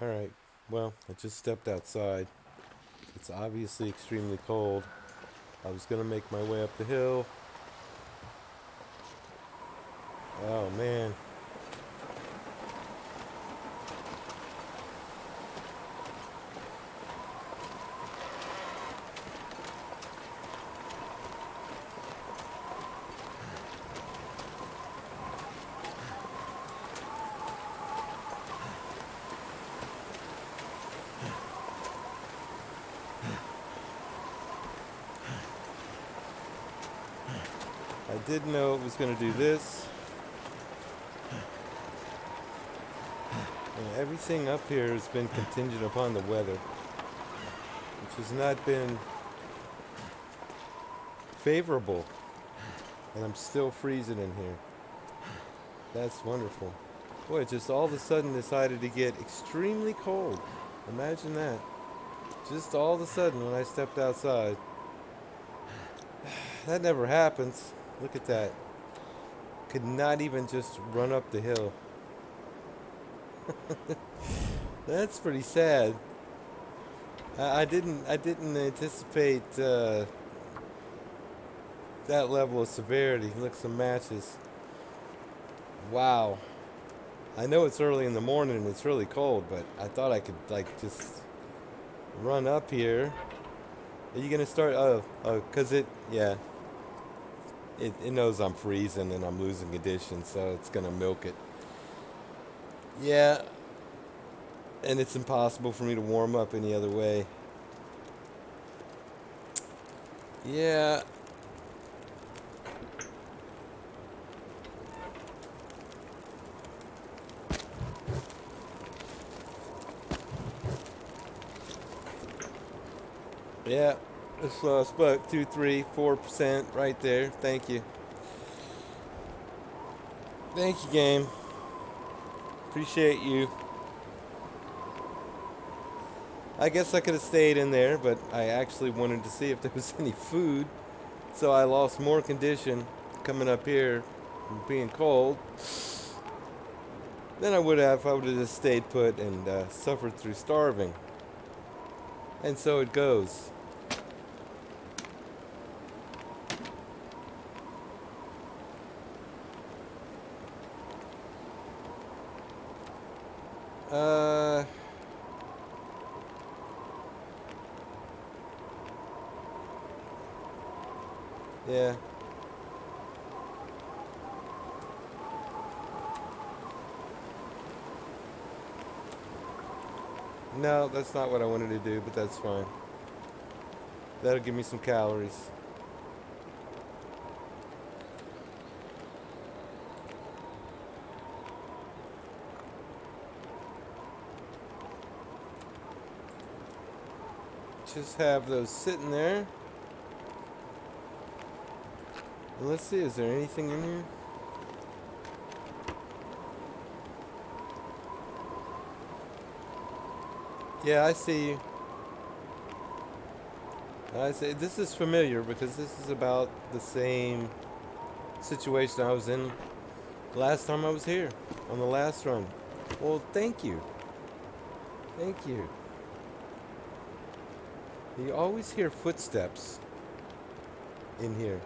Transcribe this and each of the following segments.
Alright, well, I just stepped outside. It's obviously extremely cold. I was gonna make my way up the hill. Oh man. I didn't know it was gonna do this. And everything up here has been contingent upon the weather, which has not been favorable. And I'm still freezing in here. That's wonderful. Boy, it just all of a sudden decided to get extremely cold. Imagine that. Just all of a sudden when I stepped outside. That never happens. Look at that. Could not even just run up the hill. That's pretty sad. I didn't anticipate that level of severity. Look, some matches. Wow. I know it's early in the morning and it's really cold, but I thought I could just run up here. Are you gonna start? Cause yeah, it knows I'm freezing and I'm losing condition, so it's gonna milk it. Yeah, and it's impossible for me to warm up any other way. Yeah. Yeah, it's lost buck 2, 3, 4% right there. Thank you. Thank you, game. Appreciate you. I guess I could have stayed in there, but I actually wanted to see if there was any food. So I lost more condition coming up here from being cold than I would have if I would have just stayed put and suffered through starving. And so it goes. Uh, yeah. No, that's not what I wanted to do, but that's fine. That'll give me some calories. Just have those sitting there. And let's see, is there anything in here? Yeah, I see you. I say this is familiar because this is about the same situation I was in last time I was here on the last run. Well, thank you. Thank you. You always hear footsteps in here.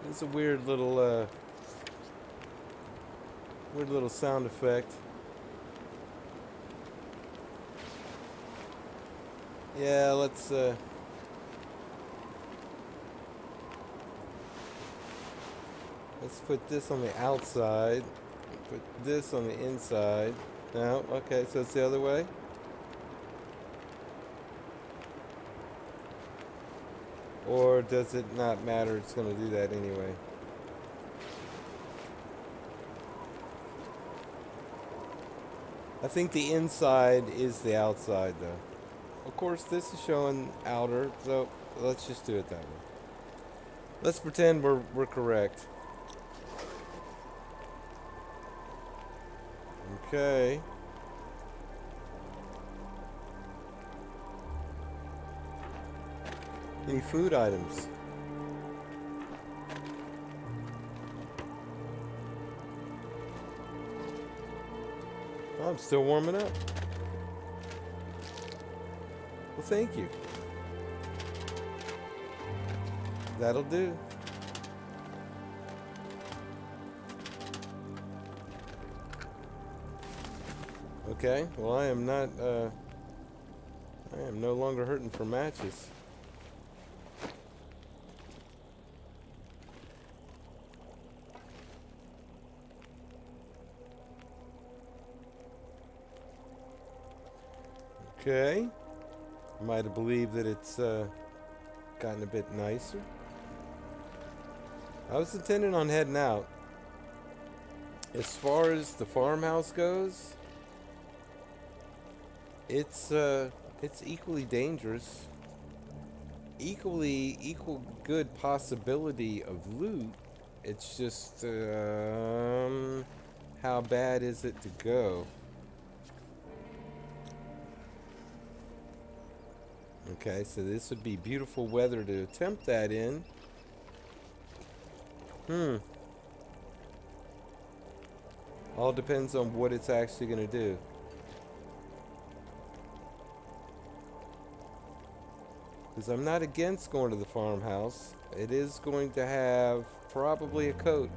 It's a weird little sound effect. Yeah, let's put this on the outside. Put this on the inside. No, okay, so it's the other way. Or does it not matter? It's going to do that anyway. I think the inside is the outside, though. Of course, this is showing outer, so let's just do it that way. Let's pretend we're correct. Okay. Any food items? Oh, I'm still warming up. Well, thank you. That'll do. Okay, well, I am not, I am no longer hurting for matches. Okay. Might have believed that it's gotten a bit nicer. I was intending on heading out. As far as the farmhouse goes, it's equally dangerous. Equal good possibility of loot. It's just how bad is it to go? Okay, so this would be beautiful weather to attempt that in. All depends on what it's actually going to do. Because I'm not against going to the farmhouse. It is going to have probably a coat.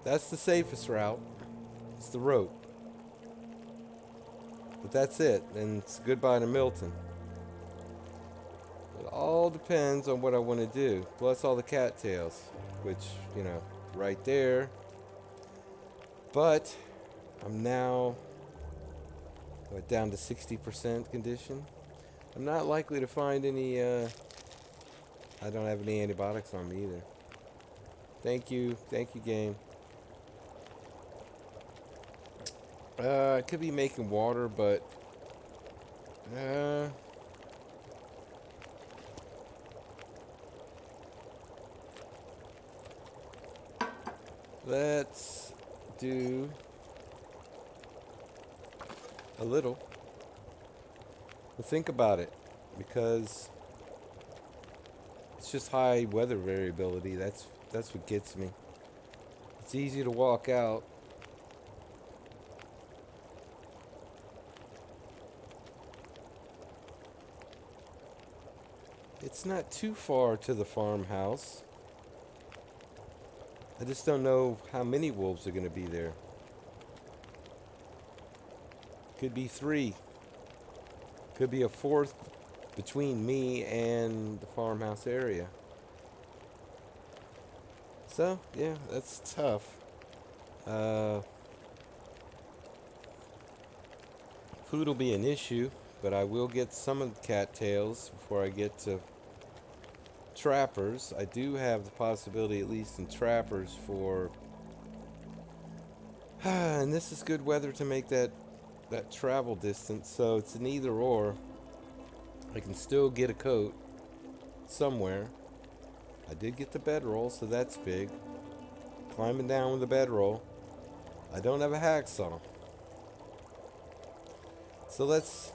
That's the safest route. It's the rope. But that's it. And it's goodbye to Milton. It all depends on what I want to do. Plus all the cattails. Which, you know, right there. But I'm now down to 60% condition. I'm not likely to find any, I don't have any antibiotics on me either. Thank you game. I could be making water, but let's do a little. But think about it, because it's just high weather variability. That's what gets me. It's easy to walk out. It's not too far to the farmhouse. I just don't know how many wolves are going to be there. Could be 3. Could be a 4th between me and the farmhouse area. So, yeah, that's tough. Food will be an issue, but I will get some of the cattails before I get to trappers. I do have the possibility, at least in trappers, for and this is good weather to make that travel distance, so it's an either or. I can still get a coat somewhere. I did get the bedroll, so that's big. Climbing down with a bedroll. I don't have a hacksaw. So let's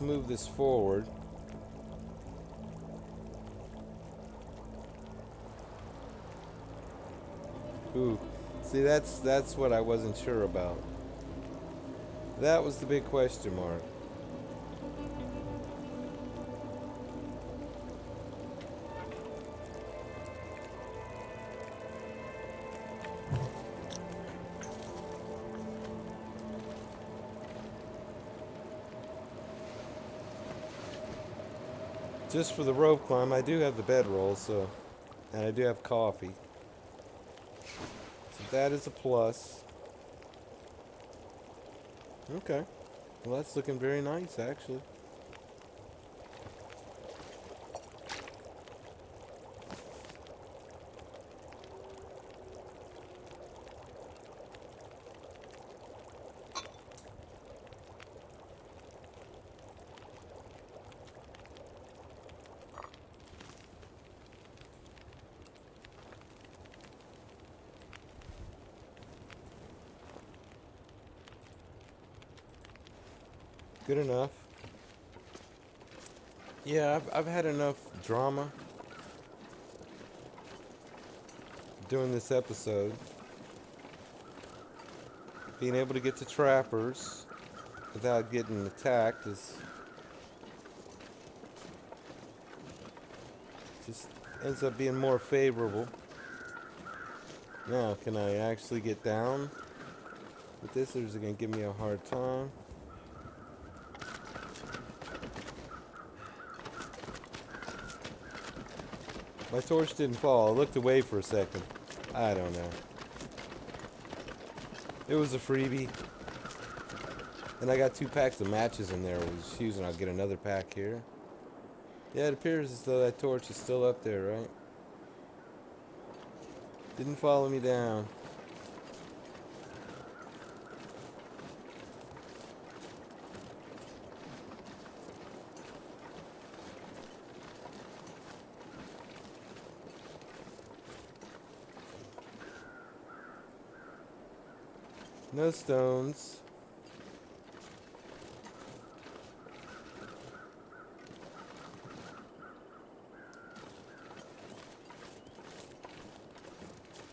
move this forward. Ooh, see, that's what I wasn't sure about. That was the big question mark. Just for the rope climb, I do have the bedroll, so, and I do have coffee. So that is a plus. Okay. Well, that's looking very nice, actually. Good enough. Yeah, I've had enough drama doing this episode. being able to get to trappers without getting attacked is just ends up being more favorable. Now, can I actually get down with this, or is it going to give me a hard time? My torch didn't fall. I looked away for a second. I don't know. It was a freebie. And I got 2 packs of matches in there. With shoes, and I'll get another pack here. Yeah, it appears as though that torch is still up there, right? Didn't follow me down. No stones.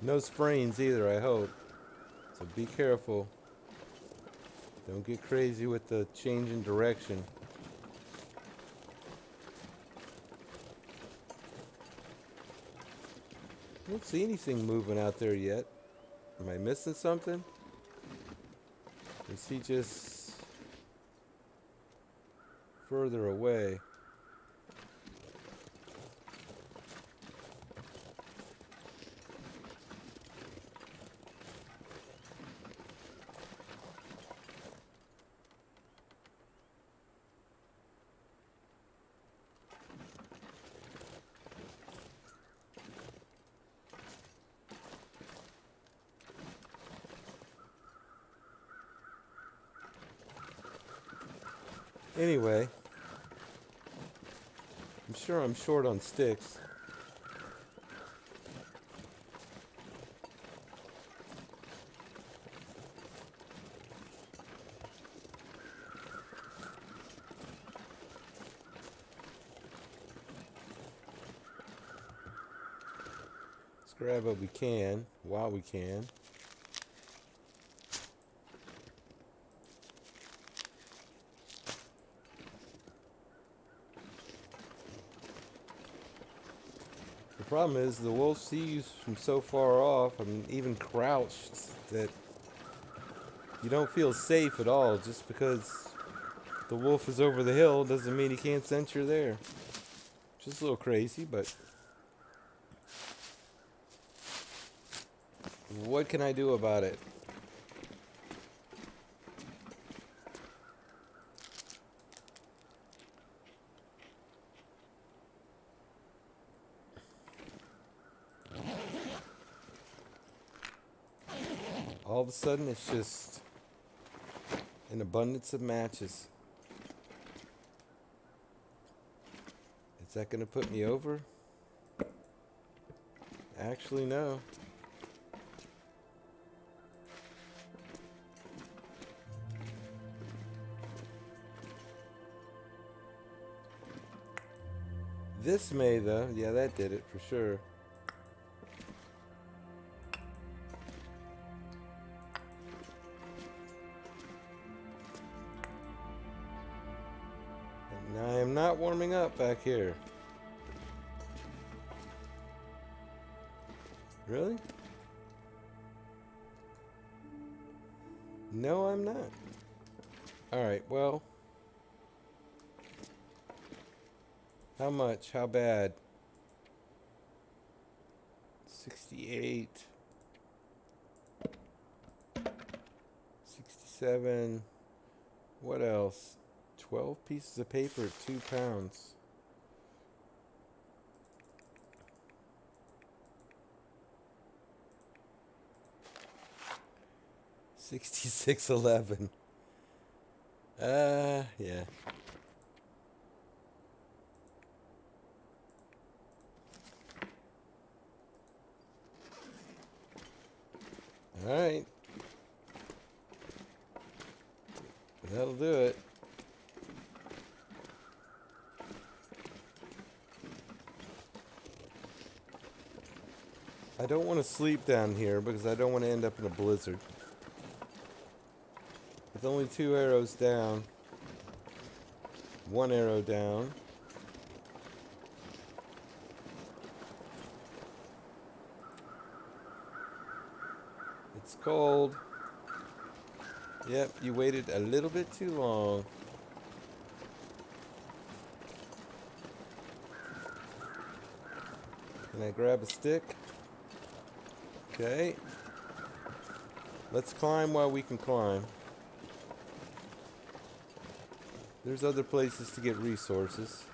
No sprains either, I hope. So be careful. Don't get crazy with the change in direction. I don't see anything moving out there yet. Am I missing something? Is he just further away? Anyway, I'm sure I'm short on sticks. Let's grab what we can while we can. The problem is the wolf sees from so far off, I mean, even crouched, that you don't feel safe at all. Just because the wolf is over the hill doesn't mean he can't sense you're there. Just a little crazy, but what can I do about it? All of a sudden, it's just an abundance of matches. Is that going to put me over? Actually, no. This may, though. Yeah, that did it for sure. And I am not warming up back here. Really? No, I'm not. Alright, well. How much? How bad? 68. 67. What else? 12 pieces of paper at 2 pounds. $66.11. Yeah. All right. That'll do it. I don't want to sleep down here because I don't want to end up in a blizzard. With only 2 arrows down. 1 arrow down. It's cold. Yep, you waited a little bit too long. Can I grab a stick? Okay. Let's climb while we can climb. There's other places to get resources.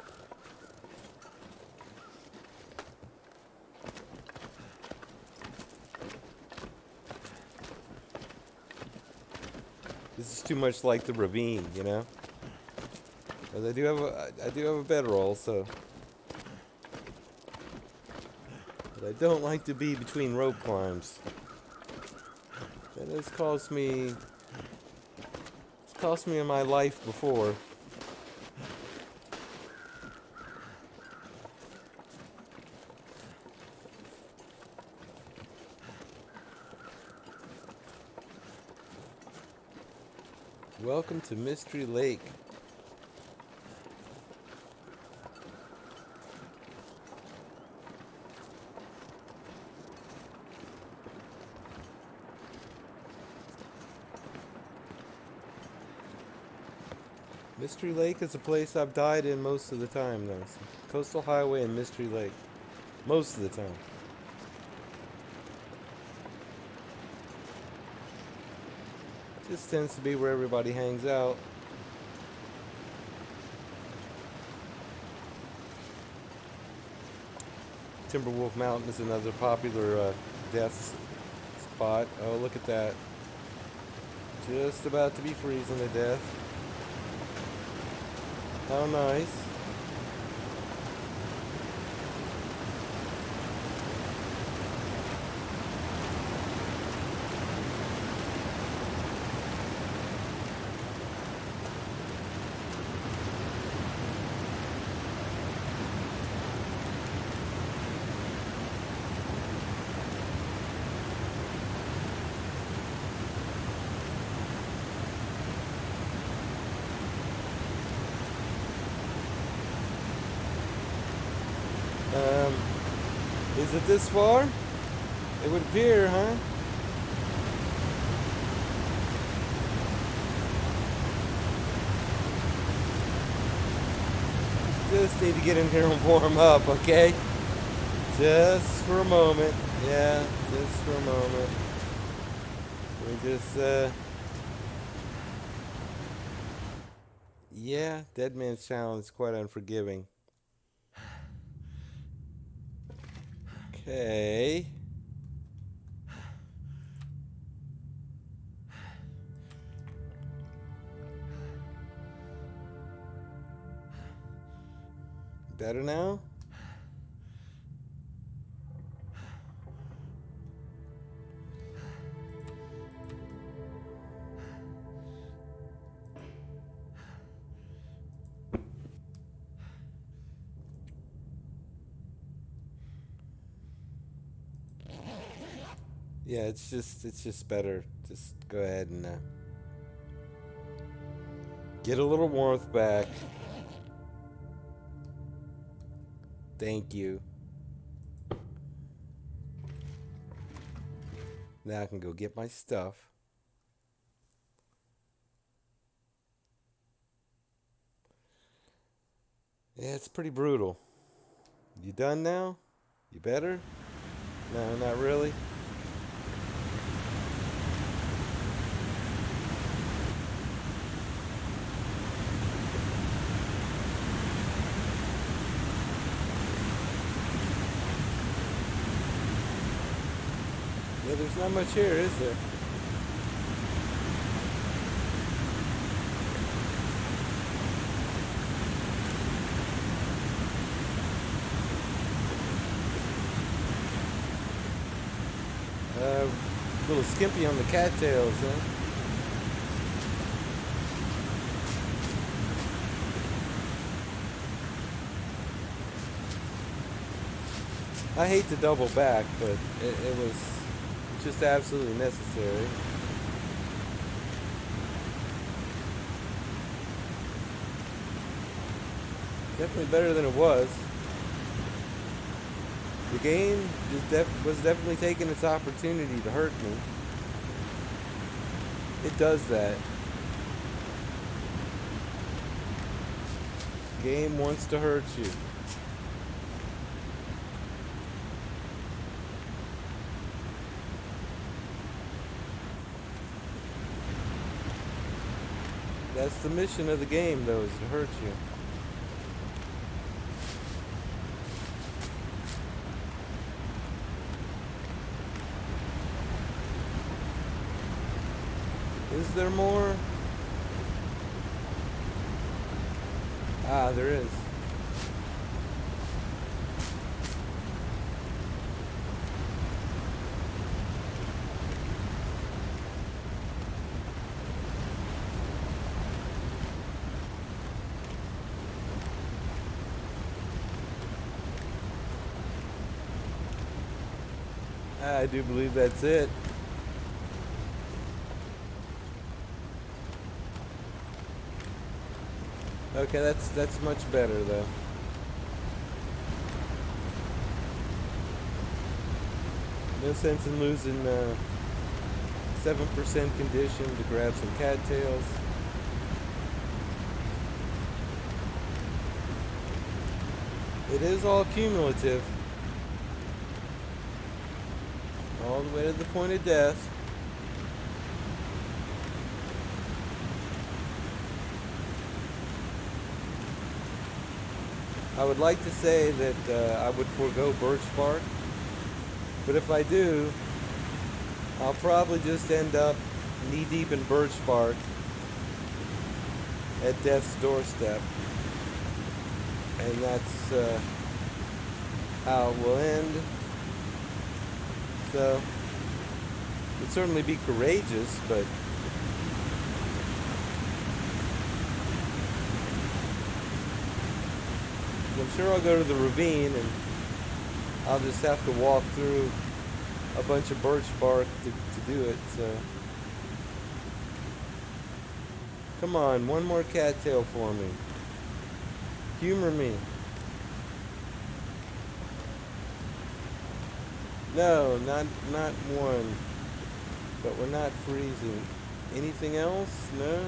This is too much like the ravine, you know? But I do have a bedroll, so. But I don't like to be between rope climbs. That has cost me. It's cost me in my life before. Welcome to Mystery Lake. Mystery Lake is a place I've died in most of the time, though. So Coastal Highway and Mystery Lake. Most of the time. Just tends to be where everybody hangs out. Timberwolf Mountain is another popular death spot. Oh, look at that. Just about to be freezing to death. How nice. Is it this far? It would appear, huh? Just need to get in here and warm up, okay? Just for a moment. Yeah, just for a moment. We just, yeah, Dead Man's Challenge is quite unforgiving. Okay. Better now? Yeah, it's just better. Just go ahead and get a little warmth back. Thank you. Now I can go get my stuff. Yeah, it's pretty brutal. You done now? You better? No, not really. Yeah, there's not much here, is there? A little skimpy on the cattails, huh? I hate to double back, but it was just absolutely necessary. Definitely better than it was. The game was definitely taking its opportunity to hurt me. It does that. The game wants to hurt you. That's the mission of the game, though, is to hurt you. Is there more? Ah, there is. I do believe that's it. Okay, that's much better though. No sense in losing 7% condition to grab some cattails. It is all cumulative. All the way to the point of death. I would like to say that I would forego birch bark, but if I do, I'll probably just end up knee-deep in birch bark at death's doorstep, and that's how it will end. So, it would certainly be courageous, but I'm sure I'll go to the ravine and I'll just have to walk through a bunch of birch bark to do it, so. Come on, one more cattail for me. Humor me. No, not one. But we're not freezing. Anything else? No?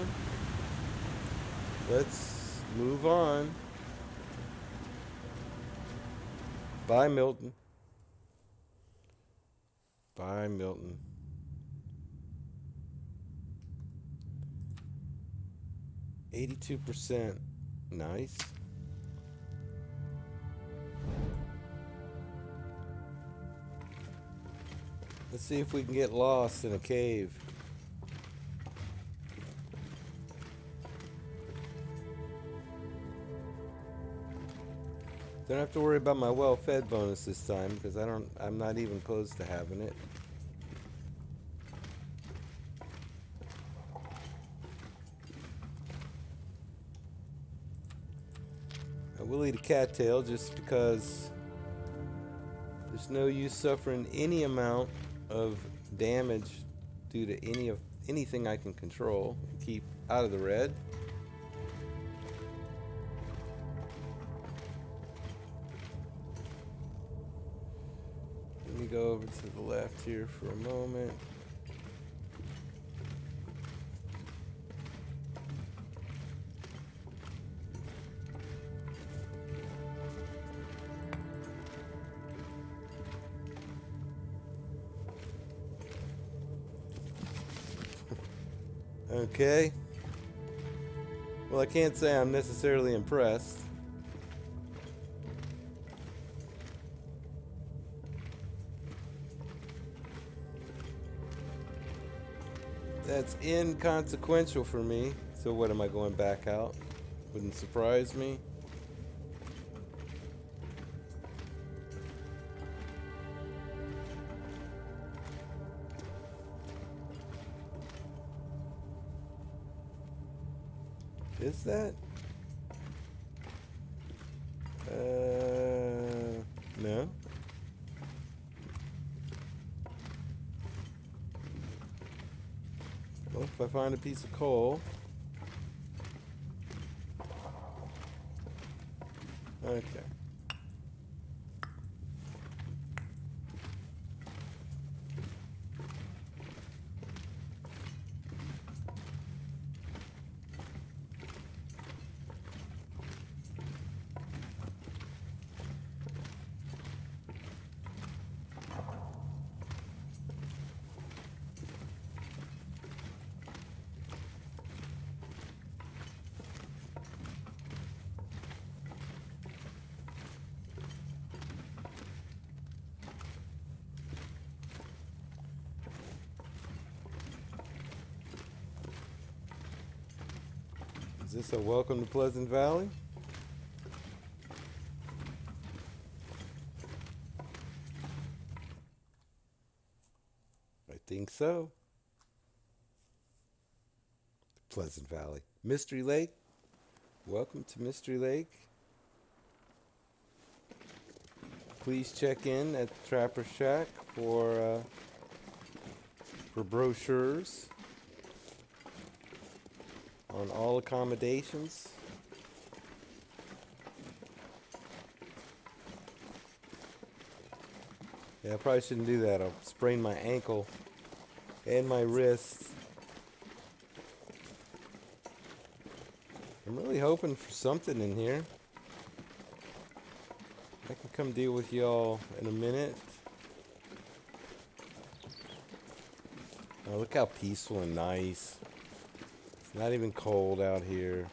Let's move on. Bye, Milton. Bye, Milton. %. Nice. Let's see if we can get lost in a cave. Don't have to worry about my well-fed bonus this time because I'm not even close to having it. I will eat a cattail just because there's no use suffering any amount of damage due to anything I can control and keep out of the red. Let me go over to the left here for a moment. Okay. Well, I can't say I'm necessarily impressed. That's inconsequential for me. So what, am I going back out? Wouldn't surprise me. Is that? No. Well, if I find a piece of coal. Okay. Is this a welcome to Pleasant Valley? I think so. Pleasant Valley. Mystery Lake. Welcome to Mystery Lake. Please check in at Trapper Shack for brochures on all accommodations. Yeah, I probably shouldn't do that. I'll sprain my ankle and my wrist. I'm really hoping for something in here. I can come deal with y'all in a minute. Oh, look how peaceful and nice. It's not even cold out here.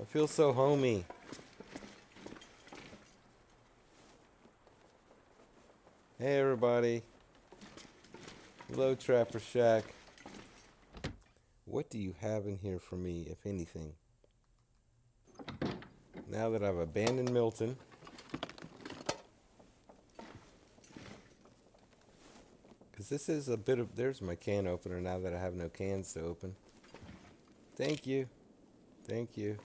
I feel so homey. Hey everybody. Hello Trapper Shack. What do you have in here for me, if anything? Now that I've abandoned Milton. Because this is a bit of... There's my can opener now that I have no cans to open. Thank you. Thank you.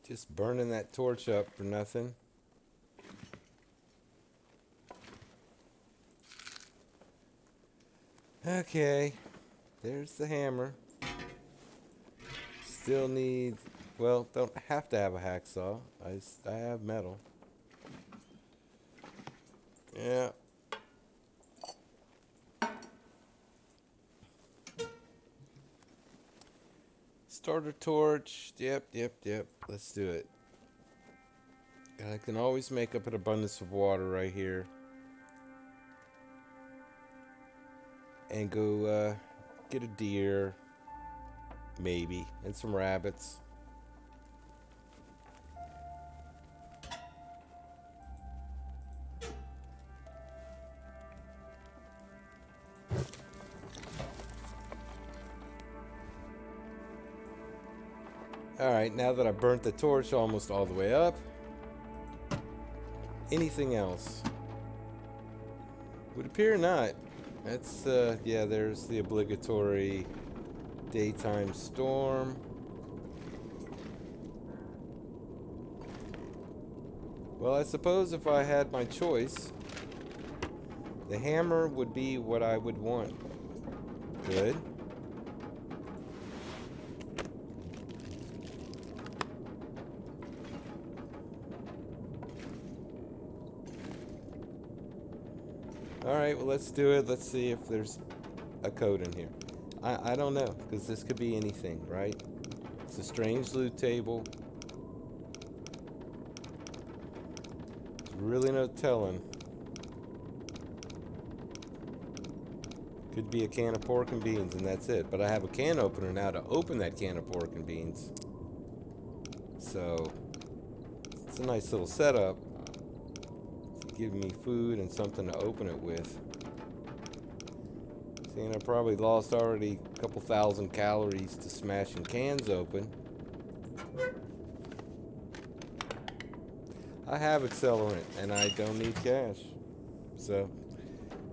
Just burning that torch up for nothing. Okay. There's the hammer. Still need... Well, don't have to have a hacksaw. I have metal. Yeah. Starter torch. Yep. Let's do it. And I can always make up an abundance of water right here. And go get a deer. Maybe. And some rabbits. Alright, now that I burnt the torch almost all the way up. Anything else? Would appear not. That's, yeah, there's the obligatory daytime storm. Well, I suppose if I had my choice, the hammer would be what I would want. Good. Alright, well let's do it. Let's see if there's a code in here. I don't know, because this could be anything, right? It's a strange loot table. There's really no telling. Could be a can of pork and beans and that's it. But I have a can opener now to open that can of pork and beans. So, it's a nice little setup. Give me food and something to open it with. Seeing I probably lost already a couple thousand calories to smashing cans open. I have accelerant and I don't need cash. So,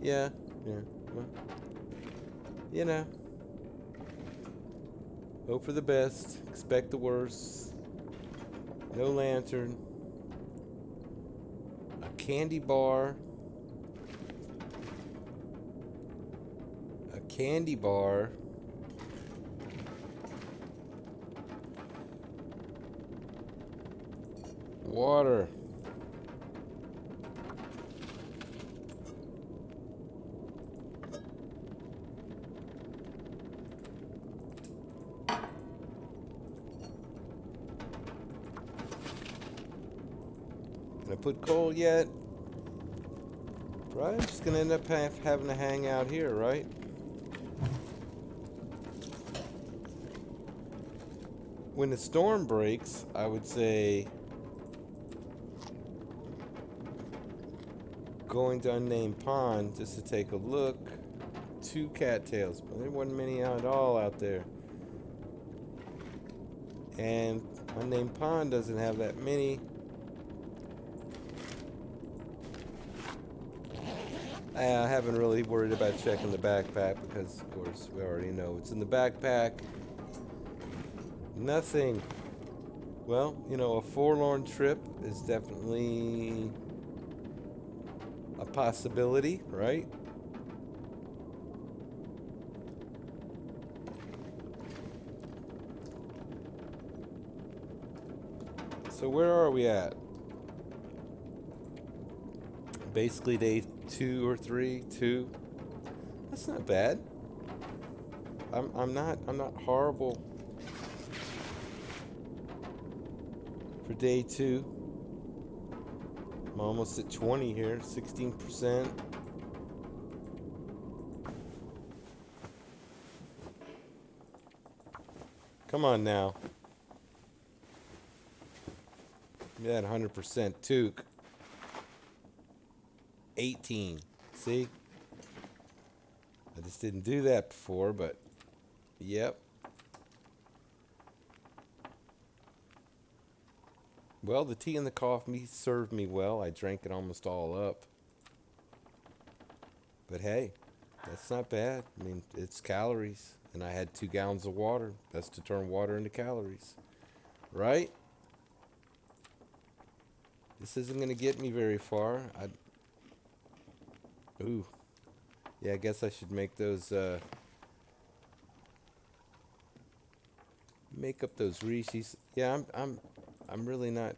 yeah, well, you know. Hope for the best, expect the worst. No lantern. Candy bar. Candy bar. Water. Can I put coal yet? Right, I'm just gonna end up having to hang out here, right? When the storm breaks, I would say going to unnamed pond just to take a look. 2 cattails, but there wasn't many at all out there. And unnamed pond doesn't have that many. I haven't really worried about checking the backpack because, of course, we already know what's in the backpack. Nothing. Well, you know, a forlorn trip is definitely a possibility, right? So where are we at? Basically day 2 or 3, 2. That's not bad. I'm not horrible for day 2. I'm almost at 20 here, 16%. Come on now. Give me that 100% toque. 18. See? I just didn't do that before, but yep. Well, the tea and the coffee served me well. I drank it almost all up. But hey, that's not bad. I mean, it's calories. And I had 2 gallons of water. That's to turn water into calories. Right? This isn't going to get me very far. Ooh. Yeah, I guess I should make those, make up those Reese's. Yeah, I'm really not,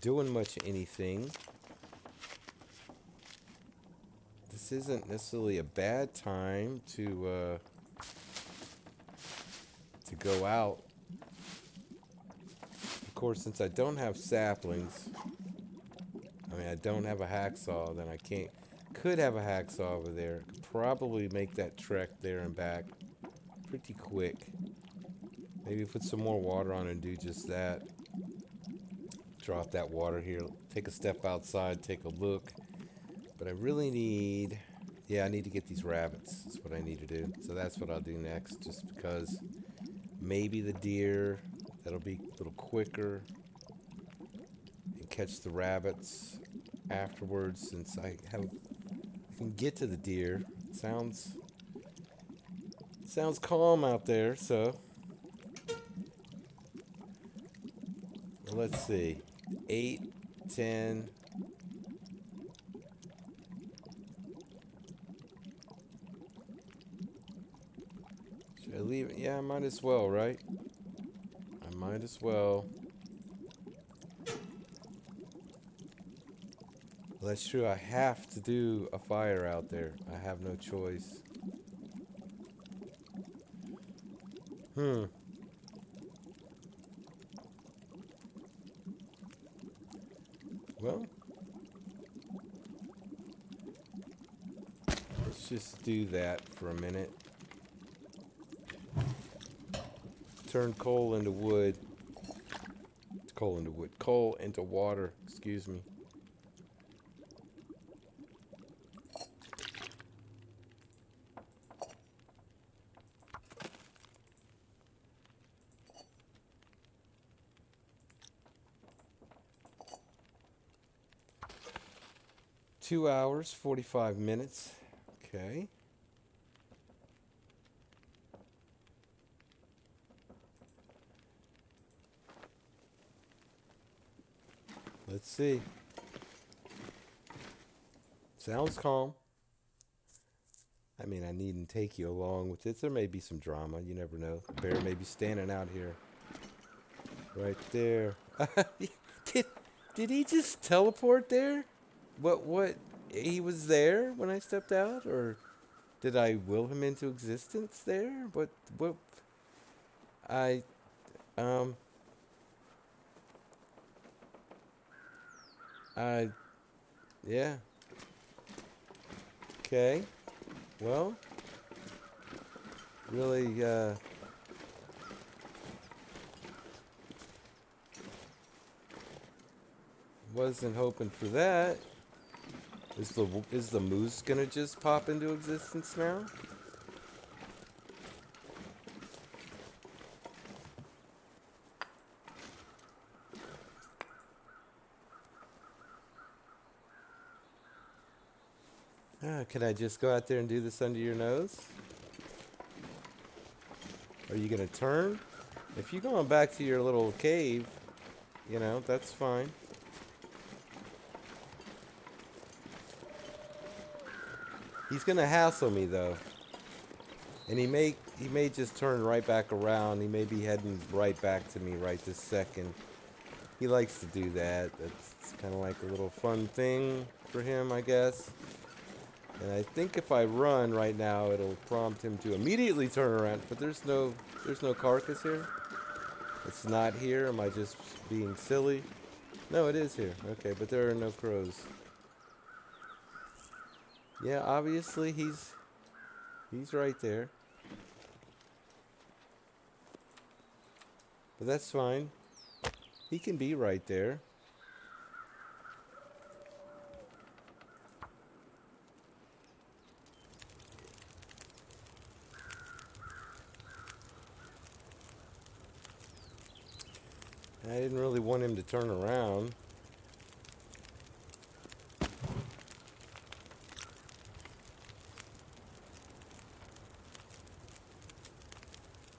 doing much anything. This isn't necessarily a bad time to go out. Of course, since I don't have saplings, I mean, I don't have a hacksaw, then I can't. Could have a hacksaw over there. Could probably make that trek there and back pretty quick. Maybe put some more water on and do just that. Drop that water here. Take a step outside, take a look. But I really need... Yeah, I need to get these rabbits. That's what I need to do. So that's what I'll do next, just because maybe the deer, that'll be a little quicker. And catch the rabbits afterwards, since I can get to the deer. Sounds calm out there, so let's see. 8, 10. Should I leave it? Yeah, I might as well, right? I might as well. Well, that's true. I have to do a fire out there. I have no choice. Well, let's just do that for a minute. Turn coal into wood. Coal into wood. Coal into water. Excuse me. Two hours, 45 minutes. Okay. Let's see. Sounds calm. I mean, I needn't take you along with this. There may be some drama. You never know. The bear may be standing out here. Right there. did, did he just teleport there? What? He was there when I stepped out? Or did I will him into existence there? What? I, um, I, yeah. Okay. Well, really, wasn't hoping for that. Is the moose gonna just pop into existence now? Can I just go out there and do this under your nose? Are you gonna turn? If you're going back to your little cave, that's fine. He's gonna hassle me though. And he may just turn right back around. He may be heading right back to me right this second. He likes to do that. That's kind of like a little fun thing for him, I guess. And I think if I run right now, it'll prompt him to immediately turn around. But there's no carcass here. It's not here. Am I just being silly? No, it is here. Okay, but there are no crows. Yeah, obviously he's right there. But that's fine. He can be right there. I didn't really want him to turn around.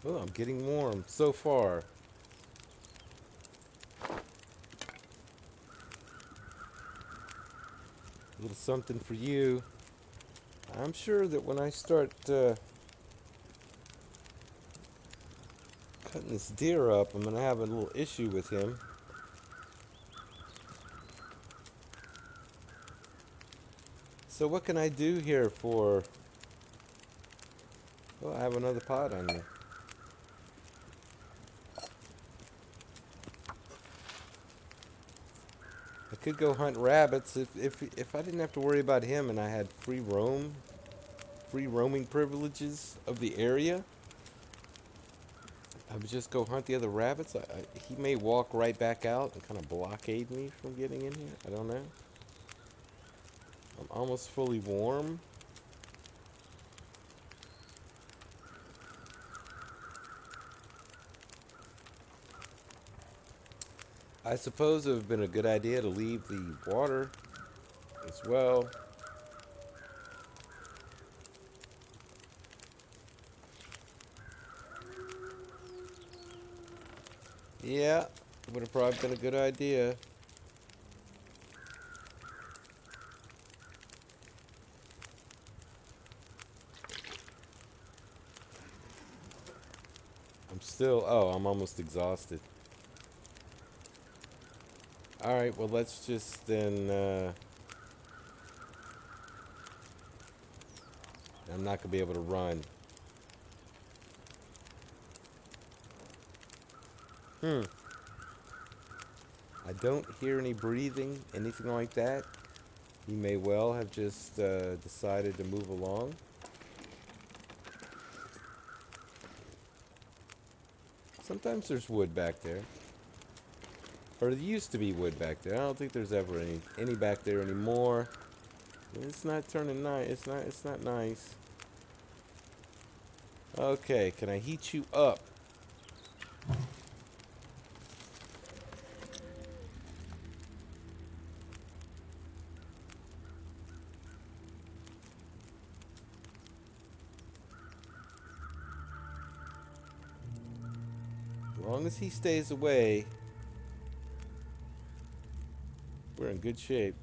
Oh, I'm getting warm so far. A little something for you. I'm sure that when I start cutting this deer up, I'm going to have a little issue with him. So what can I do here for... Oh, I have another pot on me. I could go hunt rabbits if I didn't have to worry about him and I had free roaming privileges of the area. I would just go hunt the other rabbits. He may walk right back out and kind of blockade me from getting in here. I don't know. I'm almost fully warm. I suppose it would have been a good idea to leave the water as well. Yeah, it would have probably been a good idea. I'm almost exhausted. Alright, well let's just then, I'm not going to be able to run. I don't hear any breathing, anything like that. He may well have just decided to move along. Sometimes there's wood back there. Or there used to be wood back there. I don't think there's ever any back there anymore. It's not turning nice. It's not nice. Okay, can I heat you up? As long as he stays away, we're in good shape.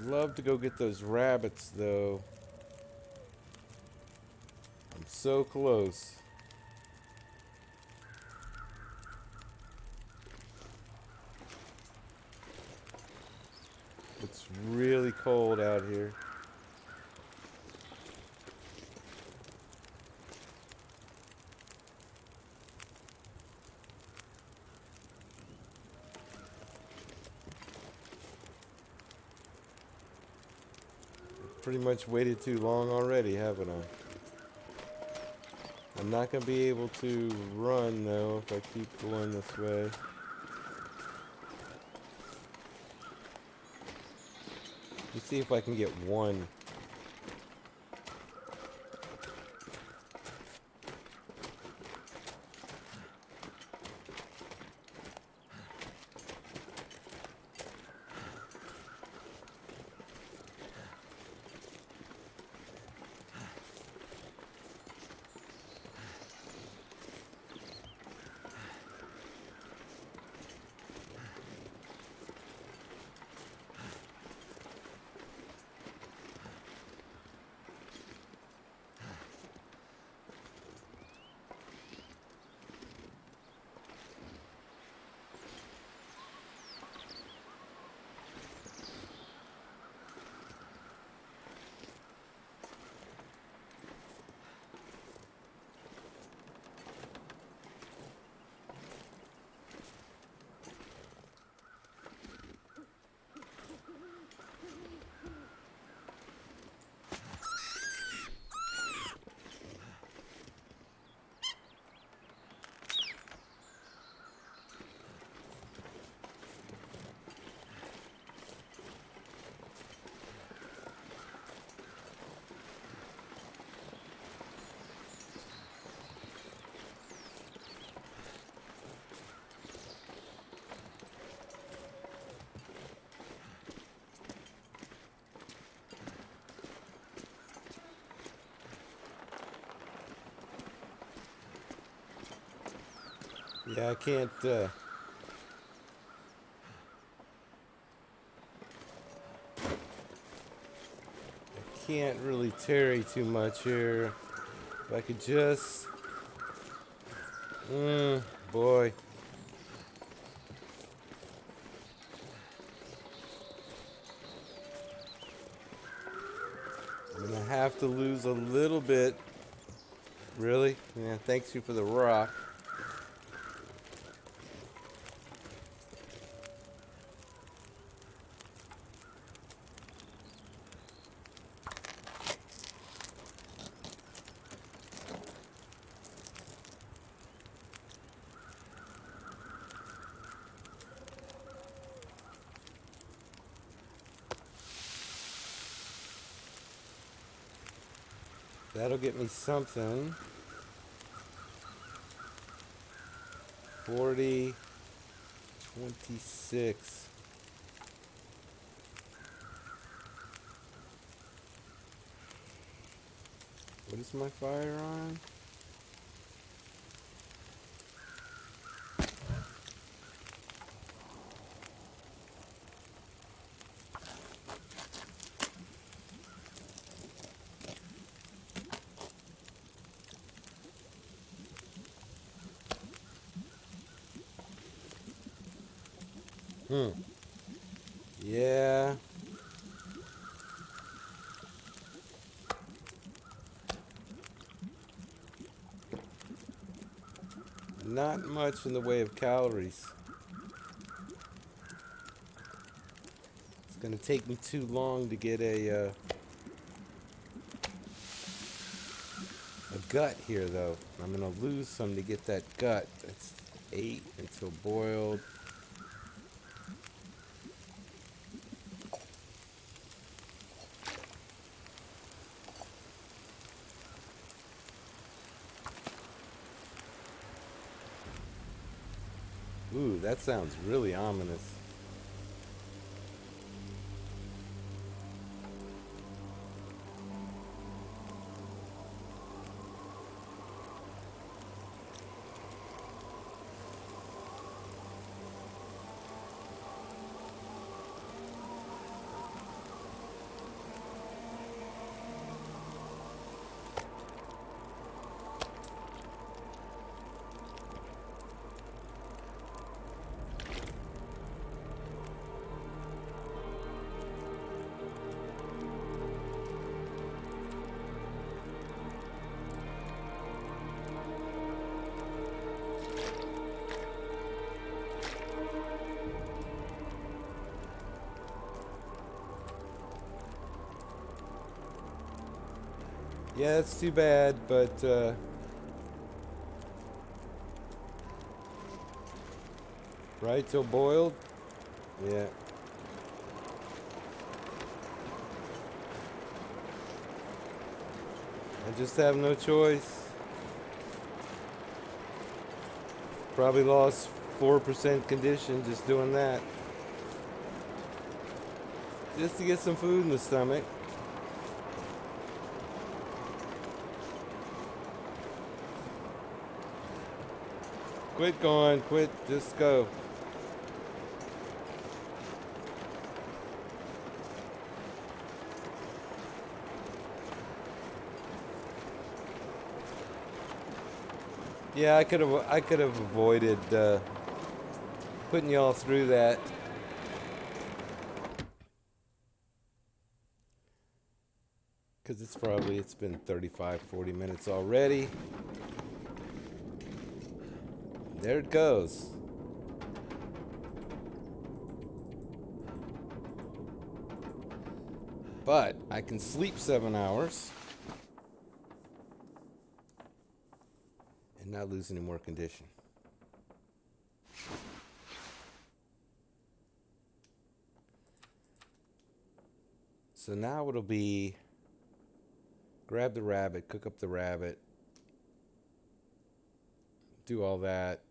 Love to go get those rabbits though. I'm so close. It's really cold out here. Pretty much waited too long already, haven't I? I'm not going to be able to run though if I keep going this way. Let's see if I can get one. Yeah, I can't really tarry too much here. If I could just, boy. I'm gonna have to lose a little bit. Really? Yeah, thanks you for the rock. That'll get me something. 40, 26. What is my fire on? Yeah. Not much in the way of calories. It's gonna take me too long to get a gut here, though. I'm gonna lose some to get that gut. That's 8 until boiled. Ooh, that sounds really ominous. Yeah, that's too bad, but right till boiled. Yeah, I just have no choice. Probably lost 4% condition just doing that, just to get some food in the stomach. Quit going, quit, just go. Yeah, I could have avoided putting y'all through that, because it's been 35, 40 minutes already. There it goes. But I can sleep 7 hours and not lose any more condition. So now it'll be grab the rabbit, cook up the rabbit, do all that.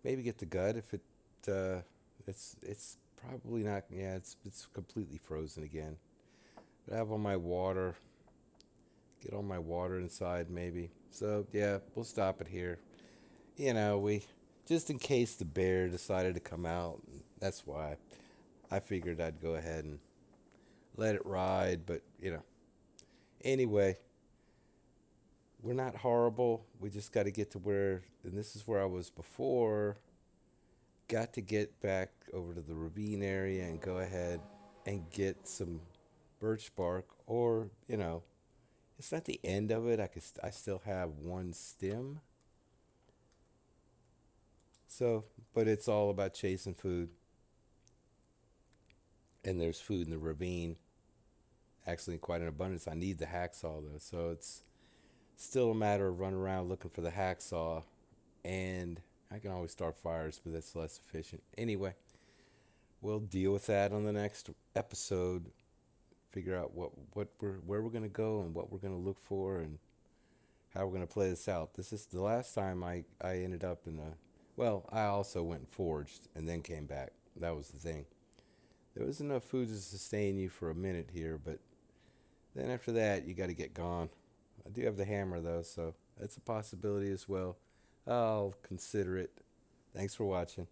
Maybe get the gut if it's probably not. Yeah, it's completely frozen again. But I have all my water. Get all my water inside maybe. So yeah, we'll stop it here. We just in case the bear decided to come out. That's why I figured I'd go ahead and let it ride. But anyway, we're not horrible. We just got to get to where, and this is where I was before. Got to get back over to the ravine area and go ahead and get some birch bark, or it's not the end of it. I still have one stem. So, but it's all about chasing food, and there's food in the ravine. Actually, quite an abundance. I need the hacksaw though, so it's still a matter of running around looking for the hacksaw, and I can always start fires, but that's less efficient. Anyway, we'll deal with that on the next episode. Figure out where we're gonna go and what we're gonna look for and how we're gonna play this out. This is the last time I ended up in a. Well, I also went and foraged and then came back. That was the thing. There was enough food to sustain you for a minute here, but then after that, you got to get gone. I do have the hammer though, so that's a possibility as well. I'll consider it. Thanks for watching.